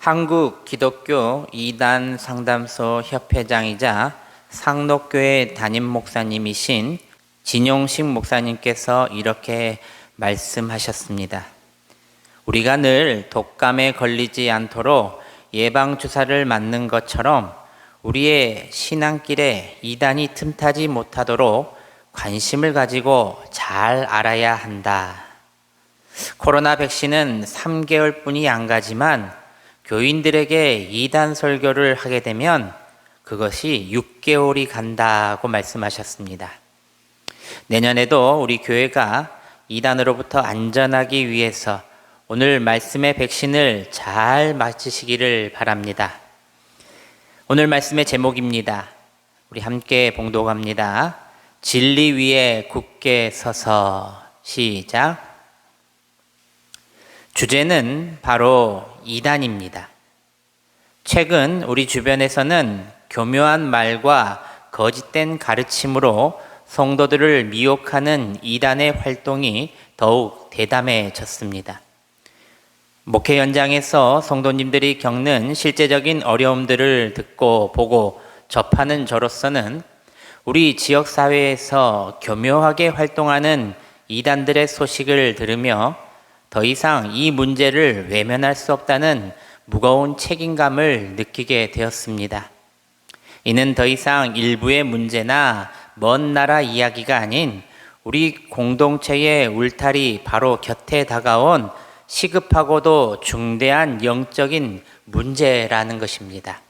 한국 기독교 이단 상담소 협회장이자 상록교회 담임 목사님이신 진용식 목사님께서 이렇게 말씀하셨습니다. 우리가 늘 독감에 걸리지 않도록 예방주사를 맞는 것처럼 우리의 신앙길에 이단이 틈타지 못하도록 관심을 가지고 잘 알아야 한다. 코로나 백신은 3개월뿐이 안 가지만 교인들에게 이단 설교를 하게 되면 그것이 6개월이 간다고 말씀하셨습니다. 내년에도 우리 교회가 이단으로부터 안전하기 위해서 오늘 말씀의 백신을 잘 맞으시기를 바랍니다. 오늘 말씀의 제목입니다. 우리 함께 봉독합니다. 진리 위에 굳게 서서. 시작. 주제는 바로 이단입니다. 최근 우리 주변에서는 교묘한 말과 거짓된 가르침으로 성도들을 미혹하는 이단의 활동이 더욱 대담해졌습니다. 목회 현장에서 성도님들이 겪는 실제적인 어려움들을 듣고 보고 접하는 저로서는 우리 지역사회에서 교묘하게 활동하는 이단들의 소식을 들으며 더 이상 이 문제를 외면할 수 없다는 무거운 책임감을 느끼게 되었습니다. 이는 더 이상 일부의 문제나 먼 나라 이야기가 아닌 우리 공동체의 울타리 바로 곁에 다가온 시급하고도 중대한 영적인 문제라는 것입니다.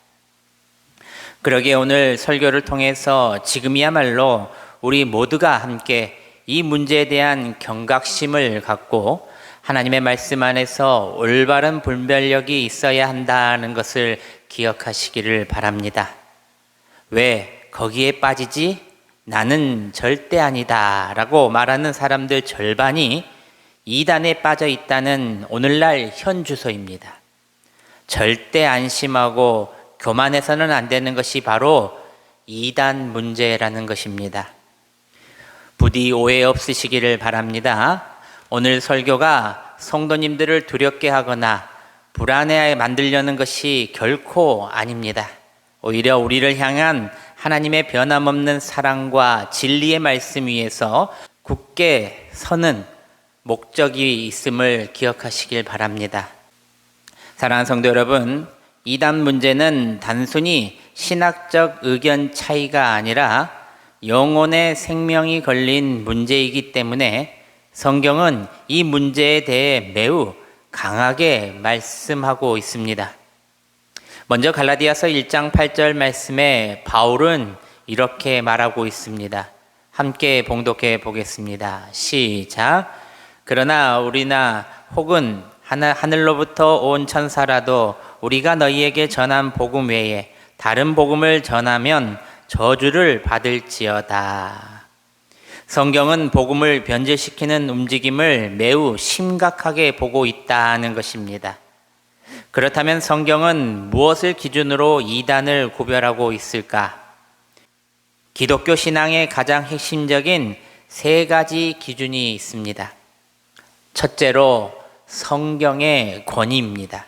그러기에 오늘 설교를 통해서 지금이야말로 우리 모두가 함께 이 문제에 대한 경각심을 갖고 하나님의 말씀 안에서 올바른 분별력이 있어야 한다는 것을 기억하시기를 바랍니다. 왜 거기에 빠지지? 나는 절대 아니다 라고 말하는 사람들 절반이 이단에 빠져 있다는 오늘날 현 주소입니다. 절대 안심하고 교만해서는 안 되는 것이 바로 이단 문제라는 것입니다. 부디 오해 없으시기를 바랍니다. 오늘 설교가 성도님들을 두렵게 하거나 불안해하게 만들려는 것이 결코 아닙니다. 오히려 우리를 향한 하나님의 변함없는 사랑과 진리의 말씀 위에서 굳게 서는 목적이 있음을 기억하시길 바랍니다. 사랑하는 성도 여러분, 이단 문제는 단순히 신학적 의견 차이가 아니라 영혼의 생명이 걸린 문제이기 때문에 성경은 이 문제에 대해 매우 강하게 말씀하고 있습니다. 먼저 갈라디아서 1장 8절 말씀에 바울은 이렇게 말하고 있습니다. 함께 봉독해 보겠습니다. 시작. 그러나 우리나 혹은 하늘로부터 온 천사라도 우리가 너희에게 전한 복음 외에 다른 복음을 전하면 저주를 받을지어다. 성경은 복음을 변질시키는 움직임을 매우 심각하게 보고 있다는 것입니다. 그렇다면 성경은 무엇을 기준으로 이단을 구별하고 있을까? 기독교 신앙의 가장 핵심적인 세 가지 기준이 있습니다. 첫째로 성경의 권위입니다.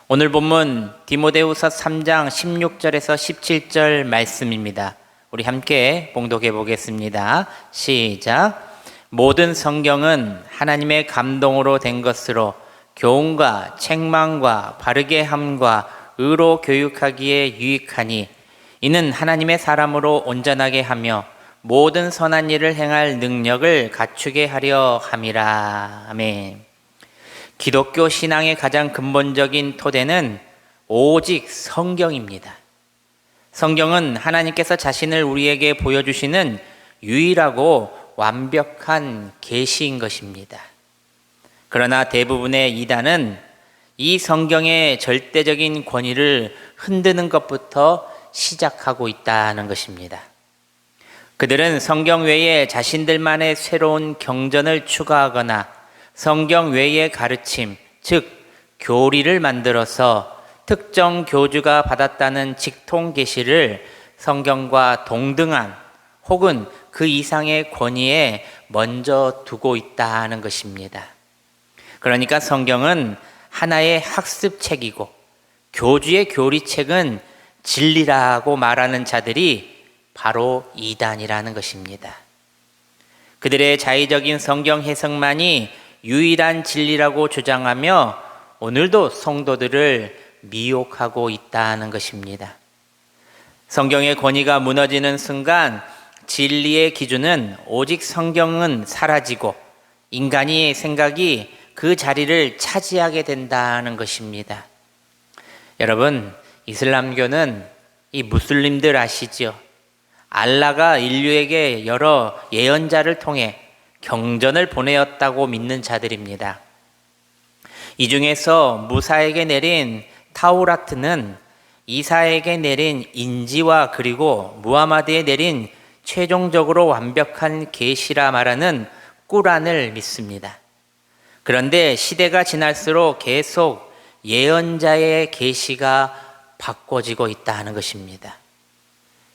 오늘 본문 디모데후서 3장 16절에서 17절 말씀입니다. 우리 함께 봉독해 보겠습니다. 시작. 모든 성경은 하나님의 감동으로 된 것으로 교훈과 책망과 바르게 함과 의로 교육하기에 유익하니 이는 하나님의 사람으로 온전하게 하며 모든 선한 일을 행할 능력을 갖추게 하려 함이라. 아멘. 기독교 신앙의 가장 근본적인 토대는 오직 성경입니다. 성경은 하나님께서 자신을 우리에게 보여주시는 유일하고 완벽한 계시인 것입니다. 그러나 대부분의 이단은 이 성경의 절대적인 권위를 흔드는 것부터 시작하고 있다는 것입니다. 그들은 성경 외에 자신들만의 새로운 경전을 추가하거나 성경 외의 가르침, 즉 교리를 만들어서 특정 교주가 받았다는 직통 계시를 성경과 동등한 혹은 그 이상의 권위에 먼저 두고 있다는 것입니다. 그러니까 성경은 하나의 학습책이고 교주의 교리책은 진리라고 말하는 자들이 바로 이단이라는 것입니다. 그들의 자의적인 성경 해석만이 유일한 진리라고 주장하며 오늘도 성도들을 미혹하고 있다는 것입니다. 성경의 권위가 무너지는 순간 진리의 기준은 오직 성경은 사라지고 인간의 생각이 그 자리를 차지하게 된다는 것입니다. 여러분, 이슬람교는 이 무슬림들 아시죠? 알라가 인류에게 여러 예언자를 통해 경전을 보내었다고 믿는 자들입니다. 이 중에서 무사에게 내린 타우라트는 이사에게 내린 인지와 그리고 무하마드에 내린 최종적으로 완벽한 계시라 말하는 꾸란을 믿습니다. 그런데 시대가 지날수록 계속 예언자의 계시가 바꿔지고 있다는 것입니다.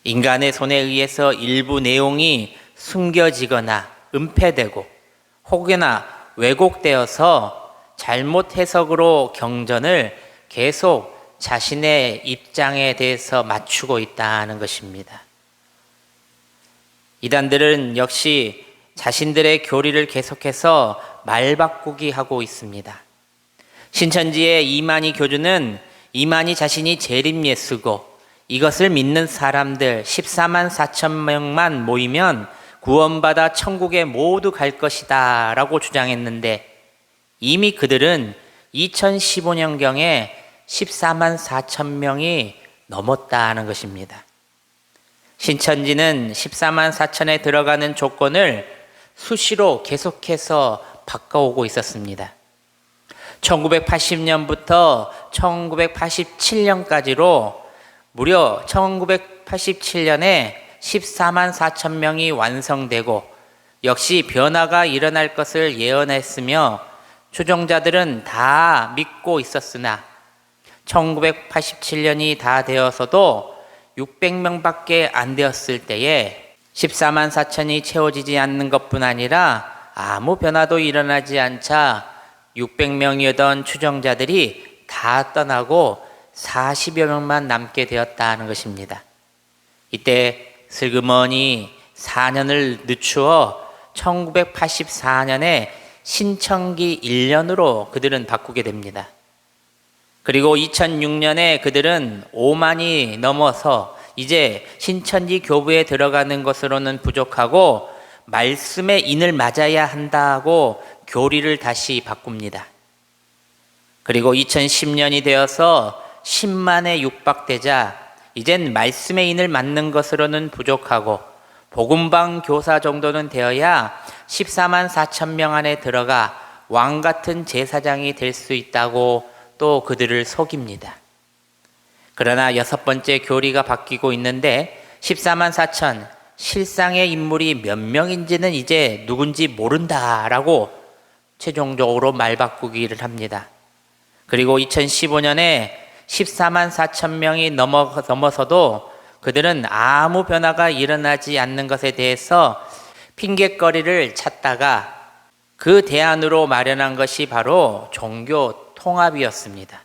인간의 손에 의해서 일부 내용이 숨겨지거나 은폐되고 혹여나 왜곡되어서 잘못 해석으로 경전을 계속 자신의 입장에 대해서 맞추고 있다는 것입니다. 이단들은 역시 자신들의 교리를 계속해서 말바꾸기 하고 있습니다. 신천지의 이만희 교주는 이만희 자신이 재림 예수고 이것을 믿는 사람들 14만 4천 명만 모이면 구원받아 천국에 모두 갈 것이다 라고 주장했는데 이미 그들은 2015년경에 14만 4천 명이 넘었다는 것입니다. 신천지는 14만 4천에 들어가는 조건을 수시로 계속해서 바꿔오고 있었습니다. 1980년부터 1987년까지로 무려 1987년에 14만 4천 명이 완성되고 역시 변화가 일어날 것을 예언했으며 추종자들은 다 믿고 있었으나 1987년이 다 되어서도 600명밖에 안 되었을 때에 14만 4천이 채워지지 않는 것뿐 아니라 아무 변화도 일어나지 않자 600명이었던 추종자들이 다 떠나고 40여 명만 남게 되었다는 것입니다. 이때 슬그머니 4년을 늦추어 1984년에 신천기 1년으로 그들은 바꾸게 됩니다. 그리고 2006년에 그들은 5만이 넘어서 이제 신천지 교부에 들어가는 것으로는 부족하고 말씀의 인을 맞아야 한다고 교리를 다시 바꿉니다. 그리고 2010년이 되어서 10만에 육박되자 이젠 말씀의 인을 맞는 것으로는 부족하고 복음방 교사 정도는 되어야 14만 4천 명 안에 들어가 왕 같은 제사장이 될 수 있다고 또 그들을 속입니다. 그러나 여섯 번째 교리가 바뀌고 있는데 14만 4천 실상의 인물이 몇 명인지는 이제 누군지 모른다라고 최종적으로 말바꾸기를 합니다. 그리고 2015년에 14만 4천 명이 넘어서도 그들은 아무 변화가 일어나지 않는 것에 대해서 핑곗거리를 찾다가 그 대안으로 마련한 것이 바로 종교 통합이었습니다.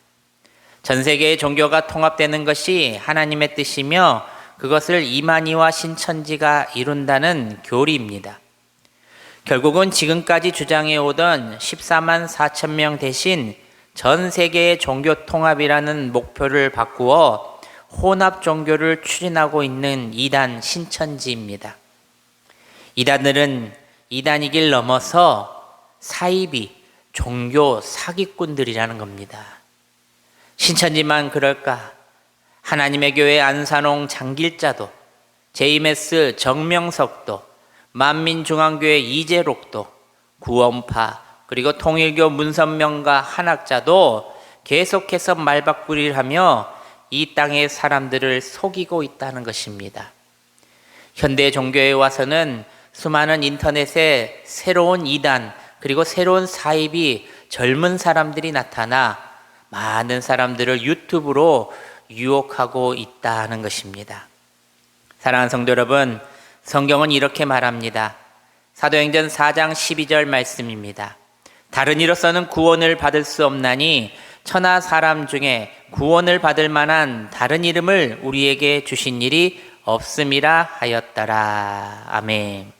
전 세계의 종교가 통합되는 것이 하나님의 뜻이며 그것을 이만희와 신천지가 이룬다는 교리입니다. 결국은 지금까지 주장해 오던 14만 4천 명 대신 전 세계의 종교 통합이라는 목표를 바꾸어 혼합 종교를 추진하고 있는 이단 신천지입니다. 이단들은 이단이길 넘어서 사이비 종교 사기꾼들이라는 겁니다. 신천지만 그럴까? 하나님의 교회 안산홍 장길자도, JMS 정명석도, 만민중앙교회 이재록도, 구원파, 그리고 통일교 문선명과 한학자도 계속해서 말바꾸기를 하며 이 땅의 사람들을 속이고 있다는 것입니다. 현대 종교에 와서는 수많은 인터넷에 새로운 이단 그리고 새로운 사입이 젊은 사람들이 나타나 많은 사람들을 유튜브로 유혹하고 있다는 것입니다. 사랑하는 성도 여러분, 성경은 이렇게 말합니다. 사도행전 4장 12절 말씀입니다. 다른 이로서는 구원을 받을 수 없나니 천하 사람 중에 구원을 받을 만한 다른 이름을 우리에게 주신 일이 없음이라 하였더라. 아멘.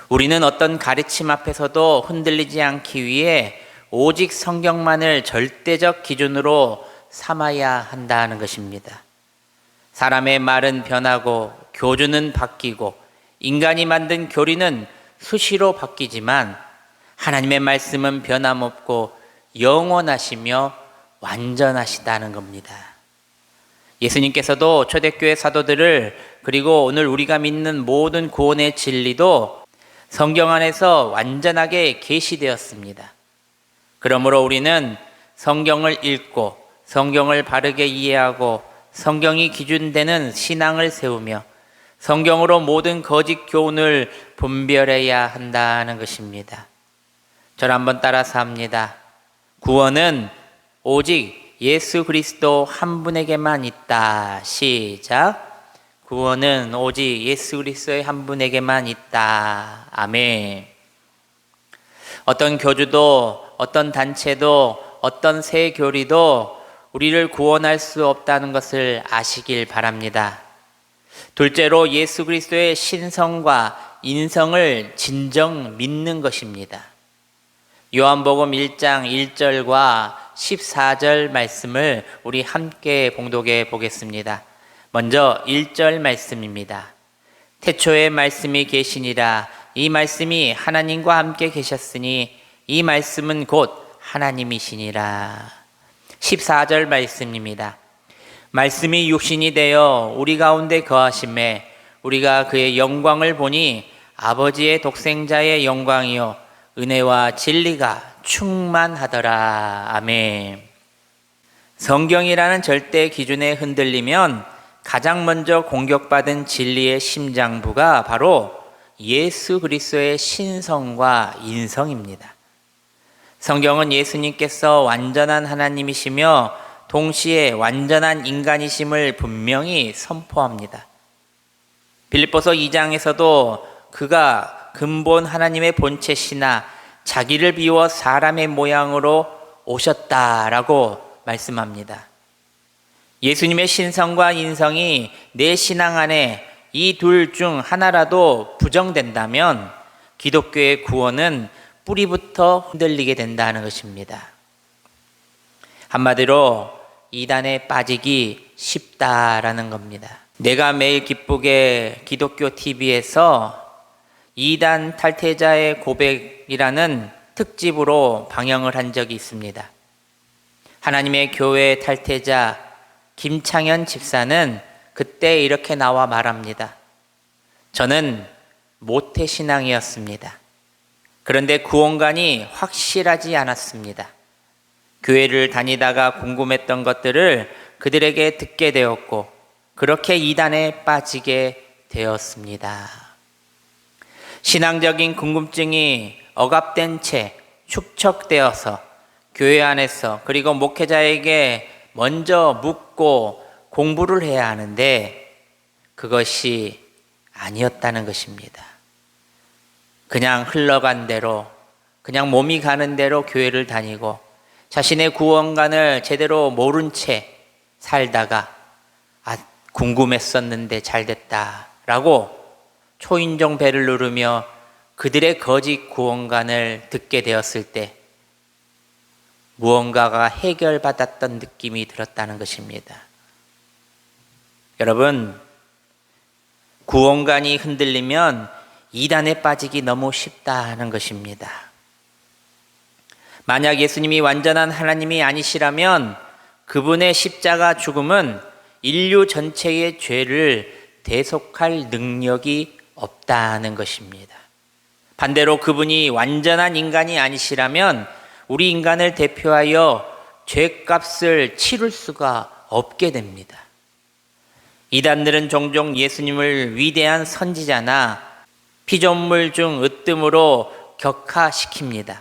우리는 어떤 가르침 앞에서도 흔들리지 않기 위해 오직 성경만을 절대적 기준으로 삼아야 한다는 것입니다. 사람의 말은 변하고 교주는 바뀌고 인간이 만든 교리는 수시로 바뀌지만 하나님의 말씀은 변함없고 영원하시며 완전하시다는 겁니다. 예수님께서도 초대교회 사도들을 그리고 오늘 우리가 믿는 모든 구원의 진리도 성경 안에서 완전하게 계시되었습니다. 그러므로 우리는 성경을 읽고 성경을 바르게 이해하고 성경이 기준되는 신앙을 세우며 성경으로 모든 거짓 교훈을 분별해야 한다는 것입니다. 저를 한번 따라서 합니다. 구원은 오직 예수 그리스도 한 분에게만 있다. 시작. 구원은 오직 예수 그리스도의 한 분에게만 있다. 아멘. 어떤 교주도 어떤 단체도 어떤 새 교리도 우리를 구원할 수 없다는 것을 아시길 바랍니다. 둘째로 예수 그리스도의 신성과 인성을 진정 믿는 것입니다. 요한복음 1장 1절과 14절 말씀을 우리 함께 봉독해 보겠습니다. 먼저 1절 말씀입니다. 태초에 말씀이 계시니라. 이 말씀이 하나님과 함께 계셨으니 이 말씀은 곧 하나님이시니라. 14절 말씀입니다. 말씀이 육신이 되어 우리 가운데 거하심에 우리가 그의 영광을 보니 아버지의 독생자의 영광이요 은혜와 진리가 충만하더라. 아멘. 성경이라는 절대 기준에 흔들리면 가장 먼저 공격받은 진리의 심장부가 바로 예수 그리스도의 신성과 인성입니다. 성경은 예수님께서 완전한 하나님이시며 동시에 완전한 인간이심을 분명히 선포합니다. 빌립보서 2장에서도 그가 근본 하나님의 본체시나 자기를 비워 사람의 모양으로 오셨다라고 말씀합니다. 예수님의 신성과 인성이 내 신앙 안에 이 둘 중 하나라도 부정된다면 기독교의 구원은 뿌리부터 흔들리게 된다는 것입니다. 한마디로 이단에 빠지기 쉽다라는 겁니다. 내가 매일 기쁘게 기독교 TV에서 이단 탈퇴자의 고백이라는 특집으로 방영을 한 적이 있습니다. 하나님의 교회 탈퇴자 김창현 집사는 그때 이렇게 나와 말합니다. 저는 모태신앙이었습니다. 그런데 구원관이 확실하지 않았습니다. 교회를 다니다가 궁금했던 것들을 그들에게 듣게 되었고 그렇게 이단에 빠지게 되었습니다. 신앙적인 궁금증이 억압된 채 축적되어서 교회 안에서 그리고 목회자에게 먼저 묻고 공부를 해야 하는데 그것이 아니었다는 것입니다. 그냥 흘러간 대로 그냥 몸이 가는 대로 교회를 다니고 자신의 구원관을 제대로 모른 채 살다가 궁금했었는데 잘됐다라고 초인종 벨을 누르며 그들의 거짓 구원관을 듣게 되었을 때 무언가가 해결받았던 느낌이 들었다는 것입니다. 여러분, 구원관이 흔들리면 이단에 빠지기 너무 쉽다는 것입니다. 만약 예수님이 완전한 하나님이 아니시라면 그분의 십자가 죽음은 인류 전체의 죄를 대속할 능력이 없다는 것입니다. 반대로 그분이 완전한 인간이 아니시라면 우리 인간을 대표하여 죄값을 치를 수가 없게 됩니다. 이단들은 종종 예수님을 위대한 선지자나 피조물 중 으뜸으로 격하시킵니다.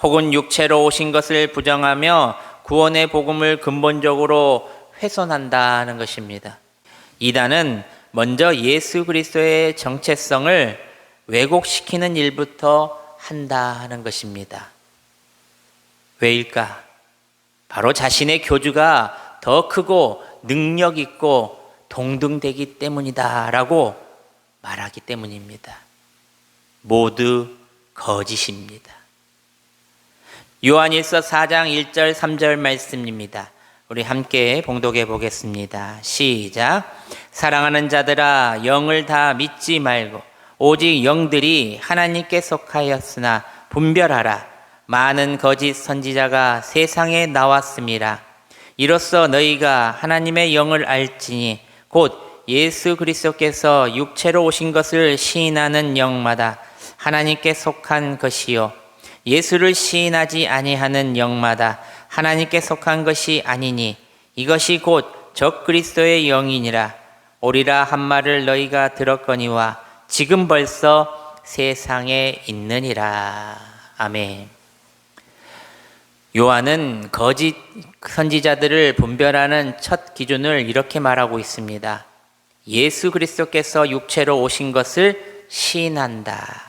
혹은 육체로 오신 것을 부정하며 구원의 복음을 근본적으로 훼손한다는 것입니다. 이단은 먼저 예수 그리스도의 정체성을 왜곡시키는 일부터 한다는 것입니다. 왜일까? 바로 자신의 교주가 더 크고 능력 있고 동등되기 때문이다라고 말하기 때문입니다. 모두 거짓입니다. 요한일서 4장 1절 3절 말씀입니다. 우리 함께 봉독해 보겠습니다. 시작. 사랑하는 자들아, 영을 다 믿지 말고 오직 영들이 하나님께 속하였으나 분별하라. 많은 거짓 선지자가 세상에 나왔음이라. 이로써 너희가 하나님의 영을 알지니 곧 예수 그리스도께서 육체로 오신 것을 시인하는 영마다 하나님께 속한 것이요 예수를 시인하지 아니하는 영마다 하나님께 속한 것이 아니니 이것이 곧 적그리스도의 영이니라. 오리라 한 말을 너희가 들었거니와 지금 벌써 세상에 있느니라. 아멘. 요한은 거짓 선지자들을 분별하는 첫 기준을 이렇게 말하고 있습니다. 예수 그리스도께서 육체로 오신 것을 시인한다.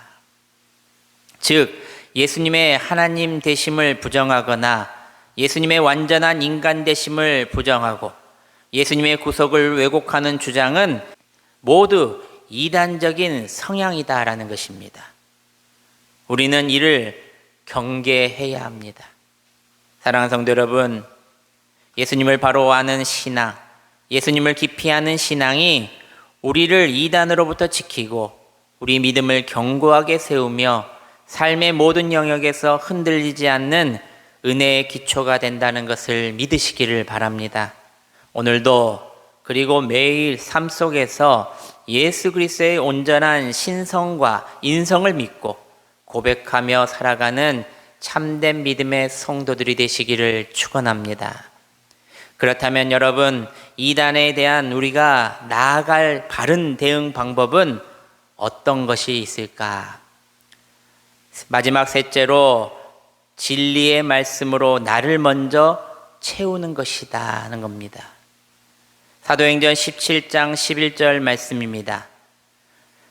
즉 예수님의 하나님 되심을 부정하거나 예수님의 완전한 인간 되심을 부정하고 예수님의 구속을 왜곡하는 주장은 모두 이단적인 성향이다라는 것입니다. 우리는 이를 경계해야 합니다. 사랑하는 성도 여러분, 예수님을 바로 아는 신앙, 예수님을 깊이 아는 신앙이 우리를 이단으로부터 지키고 우리 믿음을 견고하게 세우며 삶의 모든 영역에서 흔들리지 않는 은혜의 기초가 된다는 것을 믿으시기를 바랍니다. 오늘도 그리고 매일 삶 속에서 예수 그리스도의 온전한 신성과 인성을 믿고 고백하며 살아가는 참된 믿음의 성도들이 되시기를 축원합니다. 그렇다면 여러분, 이단에 대한 우리가 나아갈 바른 대응 방법은 어떤 것이 있을까? 마지막 셋째로 진리의 말씀으로 나를 먼저 채우는 것이다 하는 겁니다. 사도행전 17장 11절 말씀입니다.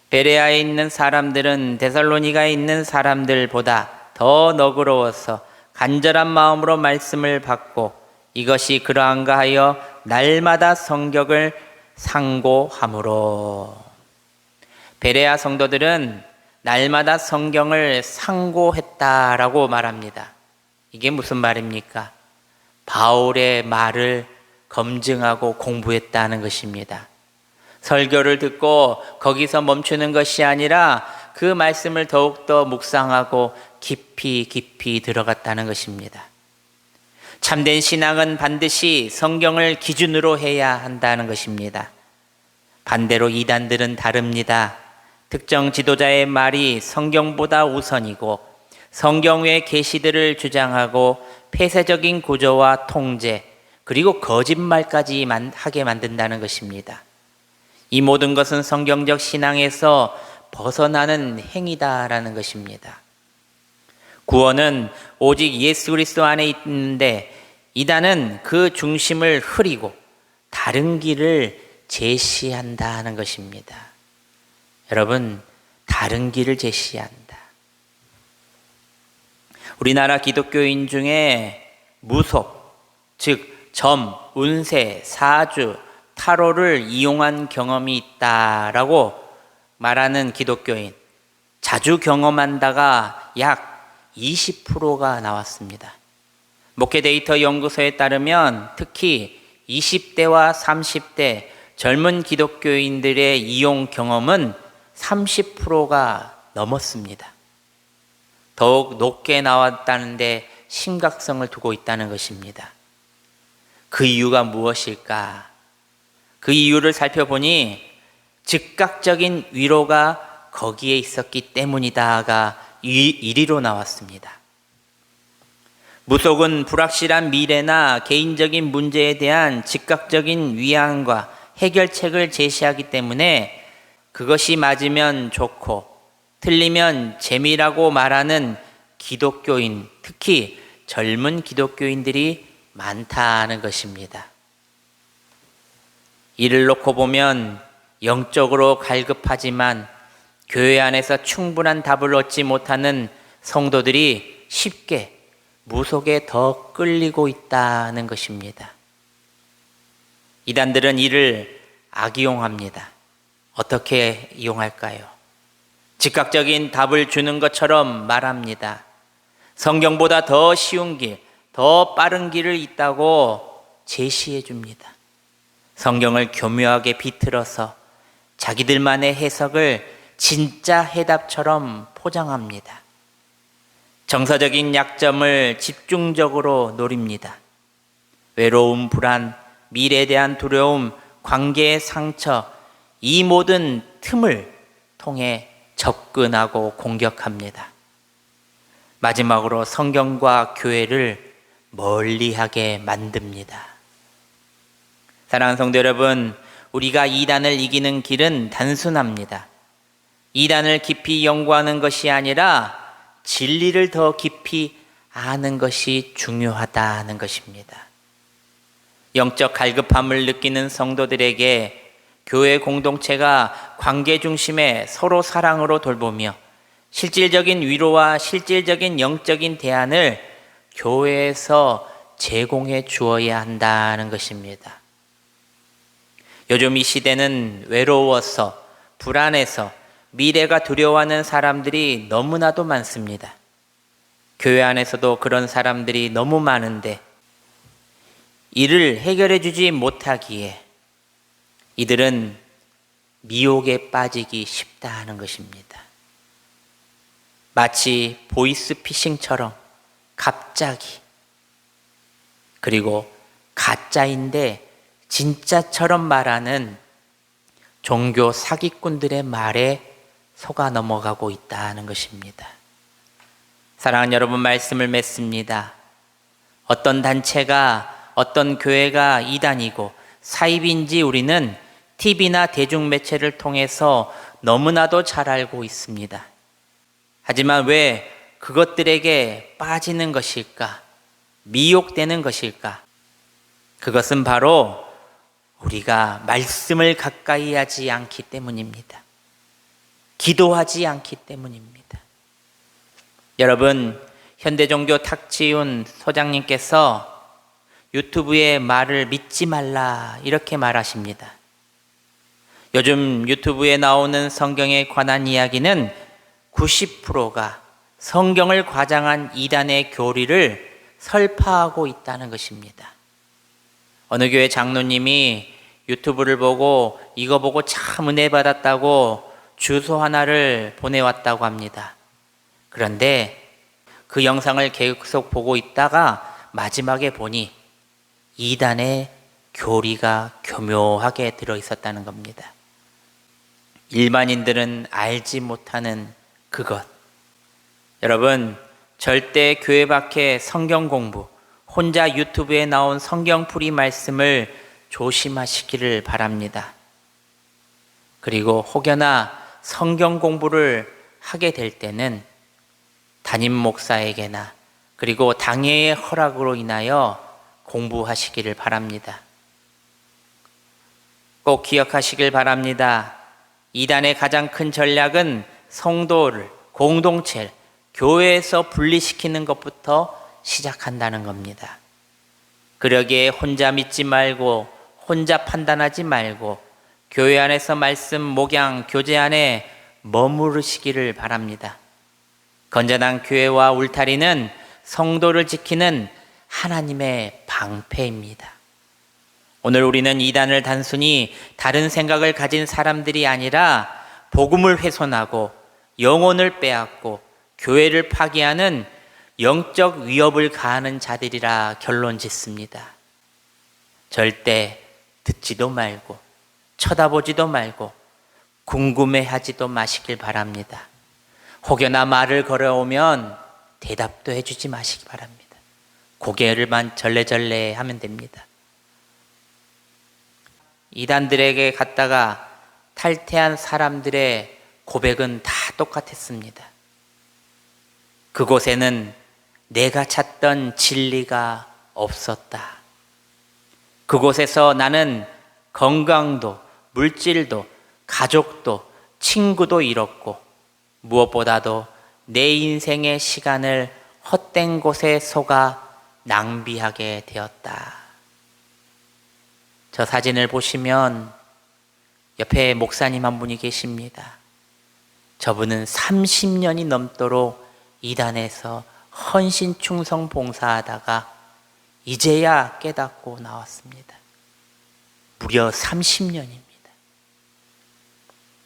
베레아에 있는 사람들은 데살로니가에 있는 사람들보다 더 너그러워서 간절한 마음으로 말씀을 받고 이것이 그러한가 하여 날마다 성경을 상고함으로. 베레아 성도들은 날마다 성경을 상고했다라고 말합니다. 이게 무슨 말입니까? 바울의 말을 검증하고 공부했다는 것입니다. 설교를 듣고 거기서 멈추는 것이 아니라 그 말씀을 더욱더 묵상하고 깊이 들어갔다는 것입니다. 참된 신앙은 반드시 성경을 기준으로 해야 한다는 것입니다. 반대로 이단들은 다릅니다. 특정 지도자의 말이 성경보다 우선이고 성경 외의 계시들을 주장하고 폐쇄적인 구조와 통제 그리고 거짓말까지 하게 만든다는 것입니다. 이 모든 것은 성경적 신앙에서 벗어나는 행위다라는 것입니다. 구원은 오직 예수 그리스도 안에 있는데 이단은 그 중심을 흐리고 다른 길을 제시한다는 것입니다. 여러분, 다른 길을 제시한다. 우리나라 기독교인 중에 무속, 즉 점, 운세, 사주, 타로를 이용한 경험이 있다라고 말하는 기독교인, 자주 경험한다가 약 20%가 나왔습니다. 목회데이터 연구소에 따르면 특히 20대와 30대 젊은 기독교인들의 이용 경험은 30%가 넘었습니다. 더욱 높게 나왔다는 데 심각성을 두고 있다는 것입니다. 그 이유가 무엇일까? 그 이유를 살펴보니 즉각적인 위로가 거기에 있었기 때문이다가 1위로 나왔습니다. 무속은 불확실한 미래나 개인적인 문제에 대한 즉각적인 위안과 해결책을 제시하기 때문에 그것이 맞으면 좋고 틀리면 재미라고 말하는 기독교인, 특히 젊은 기독교인들이 많다는 것입니다. 이를 놓고 보면 영적으로 갈급하지만 교회 안에서 충분한 답을 얻지 못하는 성도들이 쉽게 무속에 더 끌리고 있다는 것입니다. 이단들은 이를 악이용합니다. 어떻게 이용할까요? 즉각적인 답을 주는 것처럼 말합니다. 성경보다 더 쉬운 길, 더 빠른 길을 있다고 제시해 줍니다. 성경을 교묘하게 비틀어서 자기들만의 해석을 진짜 해답처럼 포장합니다. 정서적인 약점을 집중적으로 노립니다. 외로움, 불안, 미래에 대한 두려움, 관계의 상처, 이 모든 틈을 통해 접근하고 공격합니다. 마지막으로 성경과 교회를 멀리하게 만듭니다. 사랑하는 성도 여러분, 우리가 이단을 이기는 길은 단순합니다. 이단을 깊이 연구하는 것이 아니라 진리를 더 깊이 아는 것이 중요하다는 것입니다. 영적 갈급함을 느끼는 성도들에게 교회 공동체가 관계 중심의 서로 사랑으로 돌보며 실질적인 위로와 실질적인 영적인 대안을 교회에서 제공해 주어야 한다는 것입니다. 요즘 이 시대는 외로워서 불안해서 미래가 두려워하는 사람들이 너무나도 많습니다. 교회 안에서도 그런 사람들이 너무 많은데 이를 해결해 주지 못하기에 이들은 미혹에 빠지기 쉽다는 것입니다. 마치 보이스피싱처럼 갑자기, 그리고 가짜인데 진짜처럼 말하는 종교 사기꾼들의 말에 속아 넘어가고 있다는 것입니다. 사랑하는 여러분, 말씀을 맺습니다. 어떤 단체가, 어떤 교회가 이단이고 사입인지 우리는 TV나 대중매체를 통해서 너무나도 잘 알고 있습니다. 하지만 왜 그것들에게 빠지는 것일까? 미혹되는 것일까? 그것은 바로 우리가 말씀을 가까이 하지 않기 때문입니다. 기도하지 않기 때문입니다. 여러분, 현대종교 탁지훈 소장님께서 유튜브의 말을 믿지 말라 이렇게 말하십니다. 요즘 유튜브에 나오는 성경에 관한 이야기는 90%가 성경을 과장한 이단의 교리를 설파하고 있다는 것입니다. 어느 교회 장로님이 유튜브를 보고 이거 보고 참 은혜 받았다고 주소 하나를 보내왔다고 합니다. 그런데 그 영상을 계속 보고 있다가 마지막에 보니 이단의 교리가 교묘하게 들어있었다는 겁니다. 일반인들은 알지 못하는 그것. 여러분, 절대 교회 밖에 성경 공부, 혼자 유튜브에 나온 성경풀이 말씀을 조심하시기를 바랍니다. 그리고 혹여나 성경 공부를 하게 될 때는 담임 목사에게나 그리고 당회의 허락으로 인하여 공부하시기를 바랍니다. 꼭 기억하시길 바랍니다. 이단의 가장 큰 전략은 성도를, 공동체를 교회에서 분리시키는 것부터 시작한다는 겁니다. 그러기에 혼자 믿지 말고 혼자 판단하지 말고 교회 안에서 말씀, 목양, 교제 안에 머무르시기를 바랍니다. 건전한 교회와 울타리는 성도를 지키는 하나님의 방패입니다. 오늘 우리는 이단을 단순히 다른 생각을 가진 사람들이 아니라 복음을 훼손하고 영혼을 빼앗고 교회를 파괴하는 영적 위협을 가하는 자들이라 결론 짓습니다. 절대 듣지도 말고 쳐다보지도 말고 궁금해하지도 마시길 바랍니다. 혹여나 말을 걸어오면 대답도 해주지 마시기 바랍니다. 고개를만 절레절레 하면 됩니다. 이단들에게 갔다가 탈퇴한 사람들의 고백은 다 똑같았습니다. 그곳에는 내가 찾던 진리가 없었다. 그곳에서 나는 건강도, 물질도, 가족도, 친구도 잃었고 무엇보다도 내 인생의 시간을 헛된 곳에 속아 낭비하게 되었다. 저 사진을 보시면 옆에 목사님 한 분이 계십니다. 저분은 30년이 넘도록 이단에서 헌신 충성 봉사하다가 이제야 깨닫고 나왔습니다. 무려 30년입니다.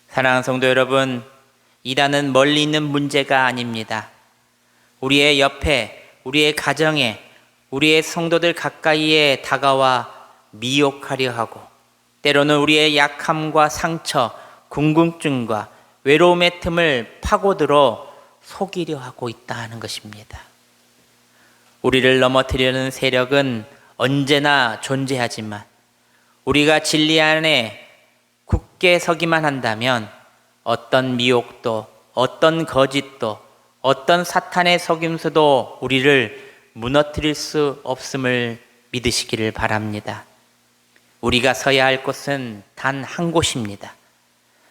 사랑하는 성도 여러분, 이단은 멀리 있는 문제가 아닙니다. 우리의 옆에, 우리의 가정에, 우리의 성도들 가까이에 다가와 미혹하려 하고, 때로는 우리의 약함과 상처, 궁금증과 외로움의 틈을 파고들어 속이려 하고 있다는 것입니다. 우리를 넘어뜨리려는 세력은 언제나 존재하지만 우리가 진리 안에 굳게 서기만 한다면 어떤 미혹도, 어떤 거짓도, 어떤 사탄의 속임수도 우리를 무너뜨릴 수 없음을 믿으시기를 바랍니다. 우리가 서야 할 곳은 단 한 곳입니다.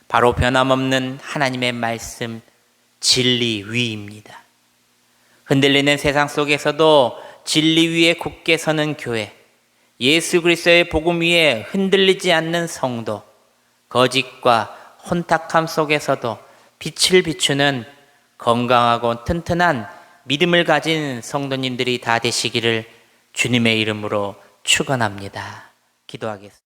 바로 변함없는 하나님의 말씀, 진리 위입니다. 흔들리는 세상 속에서도 진리 위에 굳게 서는 교회, 예수 그리스도의 복음 위에 흔들리지 않는 성도, 거짓과 혼탁함 속에서도 빛을 비추는 건강하고 튼튼한 믿음을 가진 성도님들이 다 되시기를 주님의 이름으로 축원합니다. 기도하겠습니다.